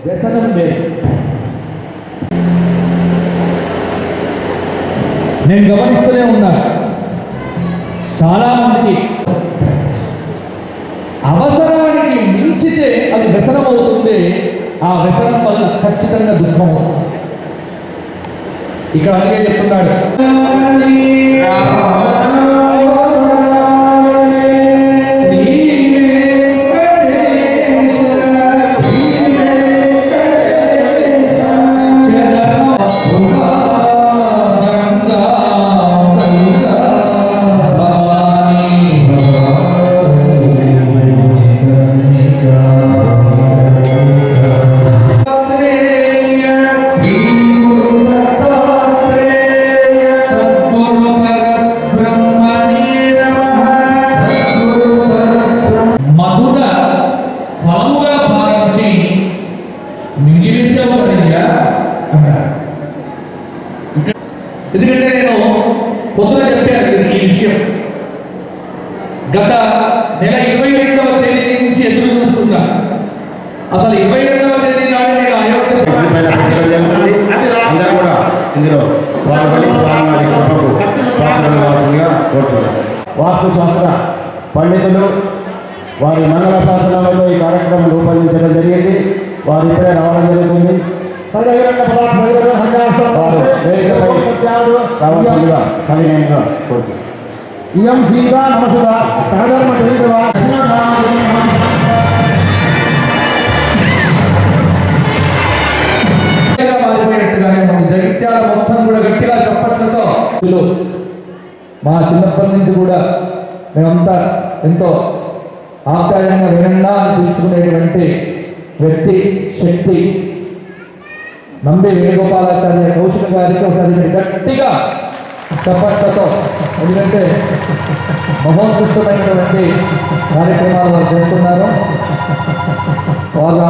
వ్యసనం వేరు. నేను గమనిస్తూనే ఉన్నాను, చాలా మందికి అవసరానికి మించితే అది వ్యసనం అవుతుంది. ఆ వ్యసనం వల్ల ఖచ్చితంగా దుఃఖం వస్తుంది. ఇక్కడ అలాగే చెప్తున్నాడు, ఎందుకంటే నేను పొద్దున చెప్పాను ఈ విషయం. గత నెల 22వ తేదీ నుంచి ఎదురు చూస్తున్నా. అసలు 22వ తేదీ నాడు నేను అయోధ్య వాస్తు శాస్త్ర పండితులు వారి మంగళ శాసనాలలో ఈ కార్యక్రమం రూపొందించడం జరిగింది. వారు ఇప్పుడే రావడం జరుగుతుంది. ఇయం శ్రీగా నమసుగా సహధర్మ మారిపోయినట్టుగానే మన జగిత్యాల మొత్తం కూడా గట్టిగా చప్పట్లతో మా చిన్నప్పటి నుంచి కూడా మేమంతా ఎంతో ఆప్యాయంగా వినంగా పిలుచుకునేటువంటి వ్యక్తి శక్తి నంబి వేణుగోపాలాచార్య కౌశిక గారికి ఒకసారి గట్టిగా చప్పట్లతో, ఎందుకంటే మహోత్కృష్టమైనటువంటి కార్యక్రమాలు వారు చేస్తున్నారు. వాళ్ళు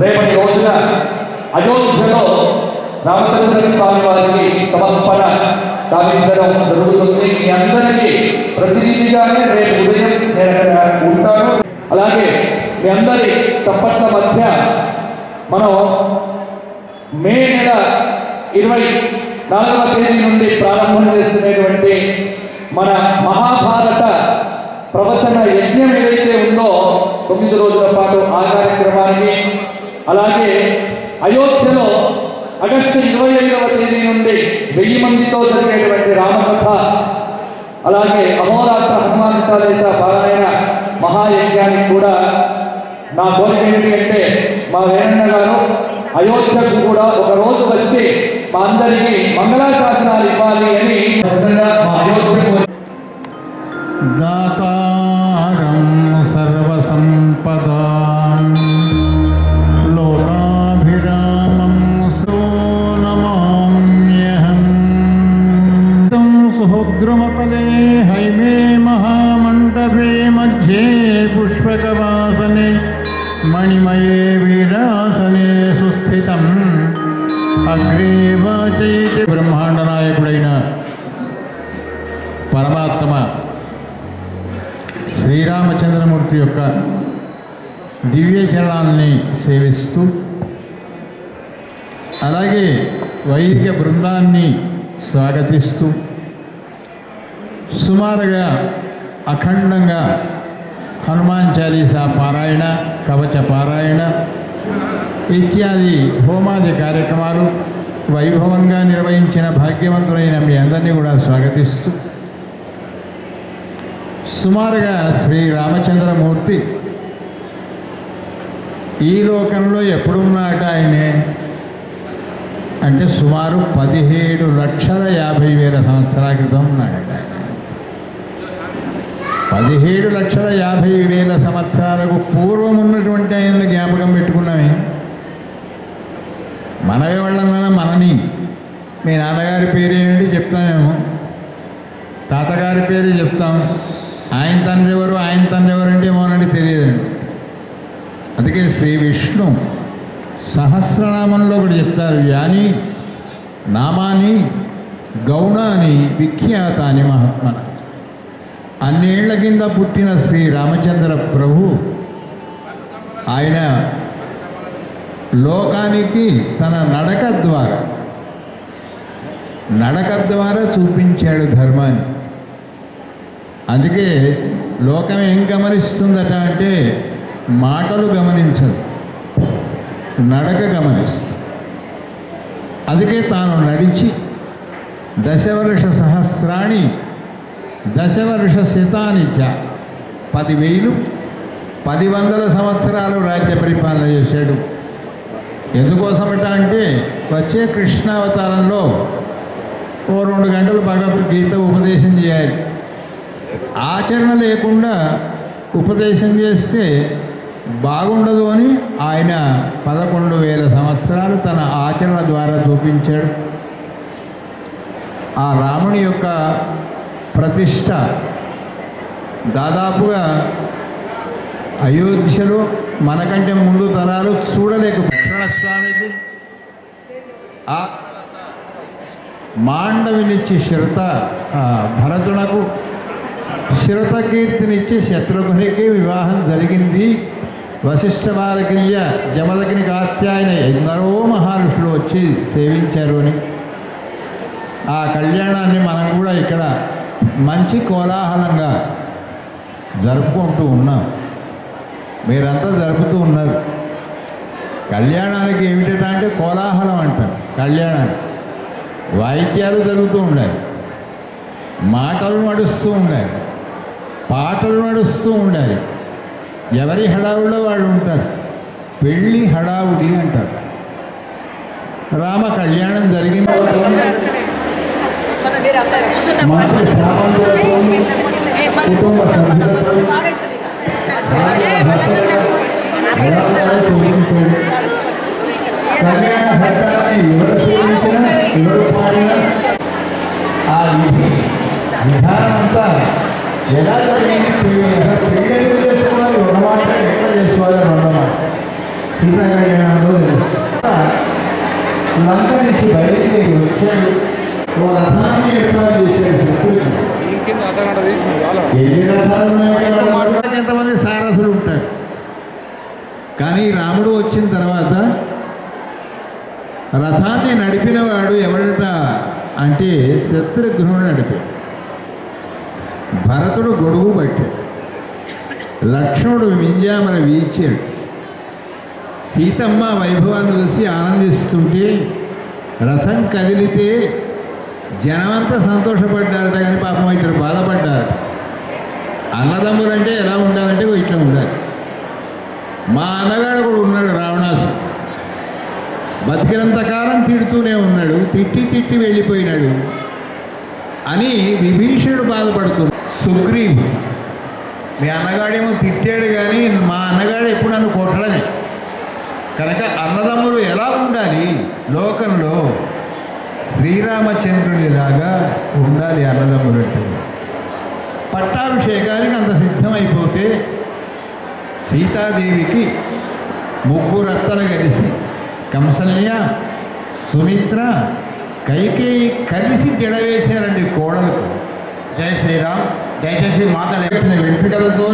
రేపటి రోజున అయోధ్యలో రామచంద్ర స్వామి వారికి సమర్పణ సాధించడం జరుగుతుంది. మీ అందరికీ ప్రతినిధిగానే రేపు ఉదయం నేను అక్కడ ఉంటాను. అలాగే మీ అందరి చప్పట్ల మధ్య మనం మే నెల 24వ తేదీ నుండి ప్రారంభం చేసుకునేటువంటి మన మహాభారత ప్రవచన యజ్ఞం ఏదైతే ఉందో 9 రోజుల పాటు ఆ కార్యక్రమానికి, అలాగే అయోధ్యలో ఆగస్టు 25వ తేదీ నుండి 1000 మందితో జరిగేటువంటి రామకథ, అలాగే అహోరాత్ర హనుమాన్ చాలీసా పారాయణ మహాయజ్ఞానికి కూడా నా కోరిక ఏంటి అంటే మా వేణన్న గారు అయోధ్యకు కూడా ఒక రోజు వచ్చి మా అందరికీ మంగళాశాసనాలు ఇవ్వాలి అని మా అయోధ్యకు దాతారం సర్వసంపదాం లోకాభిరామం సోనమామ్యహం తం సుహృద్రుమతలే హైమే మహామంటపే మధ్యే పుష్పకవాసనే మణిమయే వీరాసనే సుస్థితం అగ్రే వాచైతే బ్రహ్మాండ నాయకుడైన పరమాత్మ శ్రీరామచంద్రమూర్తి యొక్క దివ్య చరణాలని సేవిస్తూ, అలాగే వైదిక బృందాన్ని స్వాగతిస్తూ సుమారుగా అఖండంగా హనుమాన్ చాలీసా పారాయణ, కవచ పారాయణ ఇత్యాది హోమాది కార్యక్రమాలు వైభవంగా నిర్వహించిన భాగ్యవంతులైన మీ అందరినీ కూడా స్వాగతిస్తూ, సుమారుగా శ్రీ రామచంద్రమూర్తి ఈ లోకంలో ఎప్పుడున్నాట ఆయనే అంటే సుమారు 17,50,000 సంవత్సరాల క్రితం ఉన్నాడట. 17,50,000 సంవత్సరాలకు పూర్వం ఉన్నటువంటి ఆయనను జ్ఞాపకం పెట్టుకున్నామే. మనమే వాళ్ళన్నా మనని మీ నాన్నగారి పేరు ఏమిటి చెప్తామేమో, తాతగారి పేరు చెప్తాం, ఆయన తండ్రి ఎవరు ఆయన తండ్రి ఎవరు అంటే ఏమోనండి తెలియదండి. అందుకే శ్రీ విష్ణు సహస్రనామంలో కూడా చెప్తారు, యాని నామాని గౌణాని విఖ్యాతాని మహాత్మన. అన్నేళ్ల కింద పుట్టిన శ్రీ రామచంద్ర ప్రభు ఆయన లోకానికి తన నడక ద్వారా చూపించాడు ధర్మాన్ని. అందుకే లోకం ఏం గమనిస్తుందట అంటే మాటలు గమనించదు, నడక గమనిస్తుంది. అందుకే తాను నడిచి దశవర్ష సహస్రాణి దశవర్ష శతాని చ 10,000 సంవత్సరాలు రాజ్య పరిపాలన చేశాడు. ఎందుకోసమట అంటే వచ్చే కృష్ణావతారంలో ఓ 2 గంటలు భగవద్గీత ఉపదేశం చేయాలి. ఆచరణ లేకుండా ఉపదేశం చేస్తే బాగుండదు అని ఆయన 11,000 సంవత్సరాలు తన ఆచరణ ద్వారా చూపించాడు. ఆ రాముని యొక్క ప్రతిష్ట దాదాపుగా అయోధ్యలో మనకంటే ముందు తరాలు చూడలేకపోయారు. స్వామికి ఆ మాండవినిచ్చి భరతునకు శిరతకీర్తినిచ్చి శత్రుఘ్నునికి వివాహం జరిగింది. వశిష్ఠ వారక్రియ జమదగ్ని కాత్యాయన ఎందరో మహర్షులు వచ్చి సేవించారు అని ఆ కళ్యాణాన్ని మనం కూడా ఇక్కడ మంచి కోలాహలంగా జరుపుకుంటూ ఉన్నాం. మీరంతా జరుపుతూ ఉన్నారు. కళ్యాణానికి ఏమిటంటే అంటే కోలాహలం అంటారు. కళ్యాణానికి వాయిద్యాలు జరుగుతూ ఉండాలి, మాటలు నడుస్తూ ఉండాలి, పాటలు నడుస్తూ ఉండాలి. ఎవరి హడావుడిలో వాళ్ళు ఉంటారు. పెళ్ళి హడావుడి అంటారు. రామ కళ్యాణం జరిగింది. మంత్రి సామాన్యులతో కుటుంబ సభ్యులతో కళ్యాణ ఘట్టాన్ని ఎవరు సేవించినా ఎవరు పాడినా ఆ విధానం అంతా ఎలా జరిగింది? పెళ్ళి చేసుకోవాలి ఒక మాట, ఎక్కడ చేసుకోవాలి రెండో మాట. సీతా కళ్యాణంలో లంక నుంచి బయలుదేరి వచ్చాడు. ఓ రథాన్ని ఏర్పాటు చేశాడు శత్రువుకి. ఎన్ని రథాలు ఉన్నాయో ఎంతమంది సారథులు ఉంటారు. కానీ రాముడు వచ్చిన తర్వాత రథాన్ని నడిపినవాడు ఎవడట అంటే శత్రుఘ్నుడు నడిపాడు. భరతుడు గొడుగు పట్టాడు. లక్ష్మణుడు వింజామర వీచాడు. సీతమ్మ వైభవాన్ని చూసి ఆనందిస్తుంటే రథం కదిలితే జనమంతా సంతోషపడ్డారట, కానీ పాపం ఇద్దరు బాధపడ్డారట. అన్నదమ్ములంటే ఎలా ఉండాలంటే ఇట్లా ఉండాలి. మా అన్నగాడు కూడా ఉన్నాడు రావణాసుడు. బతికినంతకాలం తిడుతూనే ఉన్నాడు, తిట్టి తిట్టి వెళ్ళిపోయినాడు అని విభీషణుడు బాధపడుతున్నాడు. సుగ్రీవుడు మీ అన్నగాడేమో తిట్టాడు, కానీ మా అన్నగాడు ఎప్పుడు నన్ను కొట్టడమే. కనుక అన్నదమ్ములు ఎలా ఉండాలి లోకంలో? శ్రీరామచంద్రునిలాగా ఉండాలి అన్నదమ్ములు అంటే. పట్టాభిషేకానికి అంత సిద్ధమైపోతే సీతాదేవికి ముగ్గురు అత్తలు కలిసి కంసల్య, సుమిత్ర, కైకేయి కలిసి జడవేశారండి కోడలకు. జై శ్రీరామ్. దయచేసి మాటలు వెంట్రుకలతో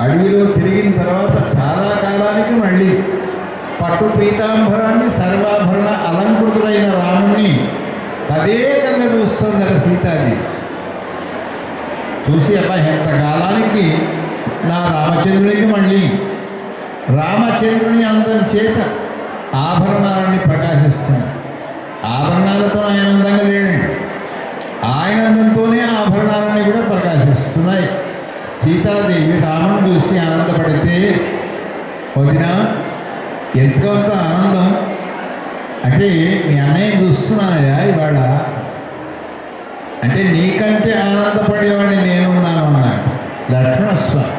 అడవిలో తిరిగిన తర్వాత చాలా కాలానికి మళ్ళీ పట్టు పీతాంబరాన్ని సర్వాభరణ అలంకృతులైన రాముణ్ణి తదేకంగా చూస్తుందట సీతాదేవి. చూసి అబ్బా ఎంతకాలానికి నా రామచంద్రునికి మళ్ళీ రామచంద్రుని అందం చేత ఆభరణాలన్నీ ప్రకాశిస్తుంది. ఆభరణాలతో ఆయన అందంగా లేడండి, ఆయన అందంతోనే ఆభరణాలన్నీ కూడా ప్రకాశిస్తున్నాయి. సీతాదేవి రాముని చూసి ఆనందపడితే, వదినా ఎంతకంత ఆనందం అంటే మీ అన్నయ్యని చూస్తున్నానయ్యా ఇవాళ, అంటే నీకంటే ఆనందపడేవాడిని నేనున్నాను అన్నాడు లక్ష్మణస్వామి.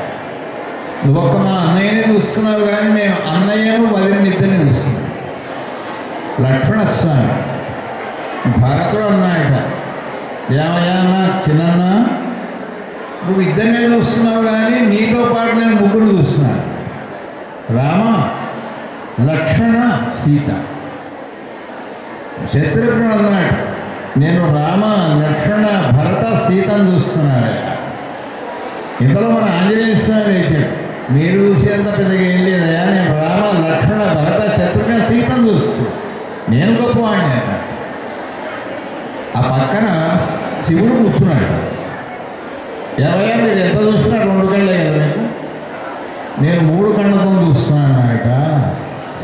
నువ్వు ఒక మా అన్నయ్యని చూస్తున్నావు, కానీ నేను అన్నయ్యను వదిలిని ఇద్దరిని చూస్తున్నాను. లక్ష్మణస్వామి భరతుడు అన్నాయట, ఏమయ్యా అన్న చిన్న నువ్వు ఇద్దరినే చూస్తున్నావు, కానీ నీతో పాటు నేను ముగ్గురు చూస్తున్నాను. రామ, లక్ష్మణ, సీత. శత్రుఘ్నుడు అన్నాడు, నేను రామ, లక్ష్మణ, భరత, సీతను చూస్తున్నాను. ఇంతలో మన ఆంజనేయ స్వామి వేశాడు, మీరు చూసేంత పెద్దగా ఏం లేదయా, నేను రామ, లక్ష్మణ, భరత, శత్రుఘ్న, సీతను చూస్తూ నేను గొప్పవాడిని అంట. ఆ పక్కన శివుడు కూర్చున్నాడు. ఎవరైనా మీరు ఎంత చూసినా 2 కళ్ళే కదా మీకు, నేను 3 కళ్ళతో చూస్తున్నాను అన్నట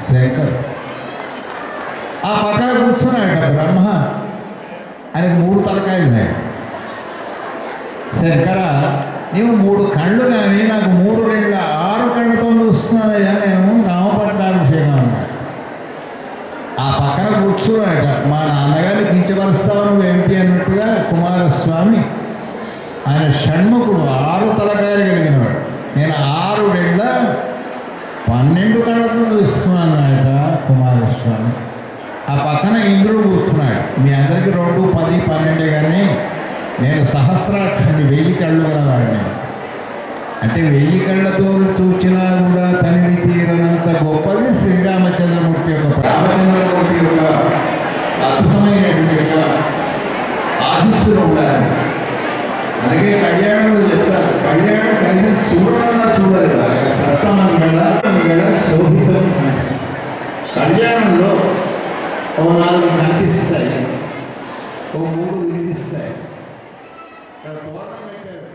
శంకర్. ఆ పక్కన కూర్చున్నాడట బ్రహ్మ, ఆయనకు 3 తలకాయలు ఉన్నాయి. శంకర, నీవు 3 కళ్ళు కానీ నాకు 3 2 6 కళ్ళతో చూస్తున్నానయ్యా నేను రామపట్టాభిషేకం అన్నాడు. ఆ పక్కన కూర్చున్నాడట, మా నాన్నగారిని కించపరుస్తావు నువ్వేమిటి అన్నట్టుగా కుమారస్వామి. ఆయన షణ్ముఖుడు, 6 తలకాయలు కలిగినవాడు. నేను 6 2 12 కళ్ళతో చూస్తున్నాను అన్నట కుమారస్వామి. ఆ పక్కన ఇంద్రుడు కూర్చున్నాడు. మీ అందరికీ 2 10 12 కానీ నేను సహస్రాక్షుడి 1000 కళ్ళు గలవాడిని. అంటే 1000 కళ్ళతో చూచినా కూడా తనివి తీరనంత గొప్పది శ్రీరామచంద్రమూర్తి యొక్క రామచంద్రమూర్తి యొక్క అద్భుతమైనటువంటి ఆశీస్సులు ఉండాలి. అలాగే కళ్యాణంలో చెప్తారు, కళ్యాణం కలిసి చూడాలన్నా చూడాలి, సప్తమంగళ శోభితం. కళ్యాణంలో ఓ 4 కనిపిస్తాయి, ఓ 3 వినిపిస్తాయి. ఇక్కడ పూర్వం పెట్టారు.